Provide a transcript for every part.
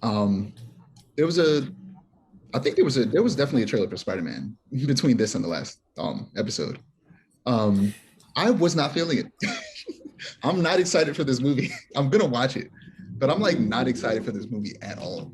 Um, there was a, I think there was definitely a trailer for Spider-Man between this and the last episode. Um, I was not feeling it. I'm not excited for this movie. I'm gonna watch it, but I'm like not excited for this movie at all.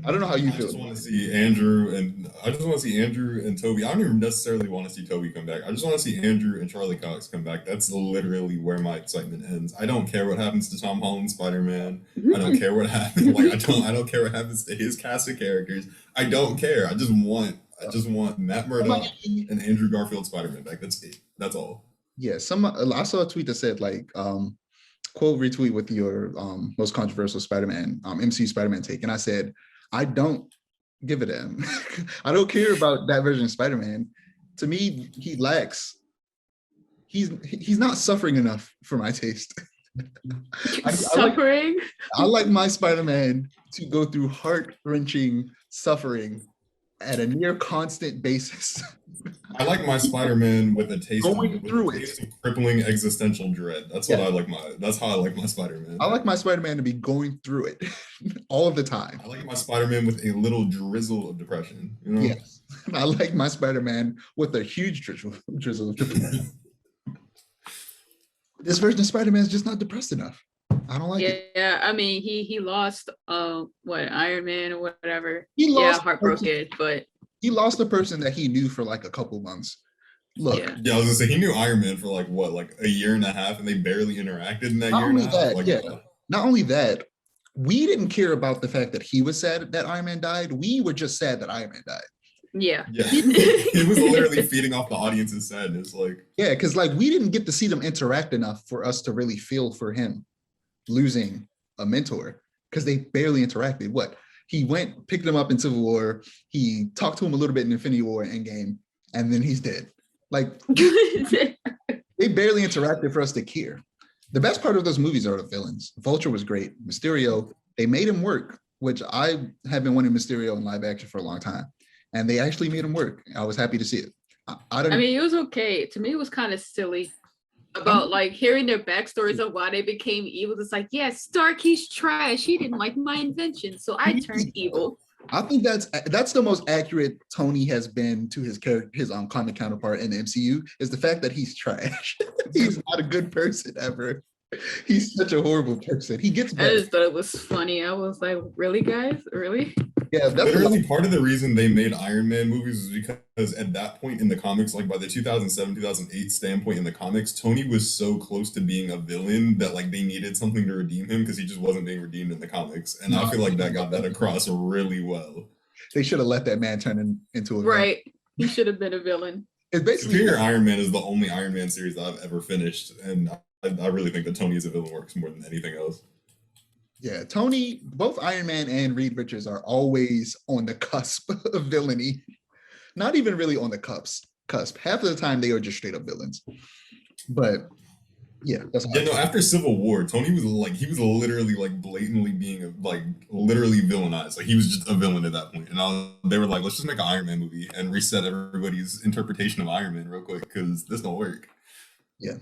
I don't know how you I feel just about want to it. see Andrew and I just want to see Andrew and Toby. I don't even necessarily want to see Toby come back. I just want to see Andrew and Charlie Cox come back. That's literally where my excitement ends. I don't care what happens to Tom Holland Spider Man. I don't care what happens. Like I don't care what happens to his cast of characters. I don't care. I just want Matt Murdock Somebody, and Andrew Garfield Spider Man back. That's it. That's all. yeah, some I saw a tweet that said like quote retweet with your most controversial Spider-Man MC Spider-Man take, and I said I don't give a damn. I don't care about that version of Spider-Man. To me, he lacks. He's not suffering enough for my taste. Suffering. I like my Spider-Man to go through heart-wrenching suffering at a near constant basis. I like my Spider-Man with a taste Going of, through it. crippling existential dread. That's what Yeah. I like my. That's how I like my Spider-Man. I like my Spider-Man to be going through it all of the time. I like my Spider-Man with a little drizzle of depression. You know. Yes. I like my Spider-Man with a huge drizzle of depression. This version of Spider-Man is just not depressed enough. I don't like it. Yeah, I mean he lost what Iron Man or whatever. He lost heartbroken, but he lost a person that he knew for like a couple months. Look, Yeah, I was gonna say he knew Iron Man for like what, like a year and a half, and they barely interacted in that not year and only a half. that, Like, yeah. Not only that, we didn't care about the fact that he was sad that Iron Man died. We were just sad that Iron Man died. yeah. yeah, he was literally feeding off the audience's sadness. Like, Yeah, because like we didn't get to see them interact enough for us to really feel for him losing a mentor because they barely interacted. What? He went, picked him up in Civil War. He talked to him a little bit in Infinity War and Endgame, and then he's dead. Like they barely interacted for us to care. The best part of those movies are the villains. Vulture was great. Mysterio, they made him work, which I have been wanting Mysterio in live action for a long time. And they actually made him work. I was happy to see it. I don't I mean, it was okay. To me, it was kind of silly about like hearing their backstories of why they became evil. It's like, yeah, Stark, he's trash. He didn't like my invention, so I turned evil. I think that's the most accurate Tony has been to his character, his comic counterpart in the MCU, is the fact that he's trash. He's not a good person ever. He's such a horrible person. He gets I better. just thought it was funny. I was like, really, guys? Really? Yeah, that's literally part of the reason they made Iron Man movies was because at that point in the comics, like by the 2007, 2008 standpoint in the comics, Tony was so close to being a villain that like they needed something to redeem him because he just wasn't being redeemed in the comics. And I feel like that got that across really well. they should have let that man turn into a villain. Right. He should have been a villain. It's basically Superior Iron Man is the only Iron Man series that I've ever finished, and I really think that Tony as a villain works more than anything else. yeah, Tony, both Iron Man and Reed Richards are always on the cusp of villainy. Not even really on the cusp. Half of the time they are just straight up villains. But yeah, that's how Yeah, no. After Civil War, Tony was like he was literally like blatantly being like literally villainized. Like he was just a villain at that point, and they were like, let's just make an Iron Man movie and reset everybody's interpretation of Iron Man real quick because this don't work. Yeah.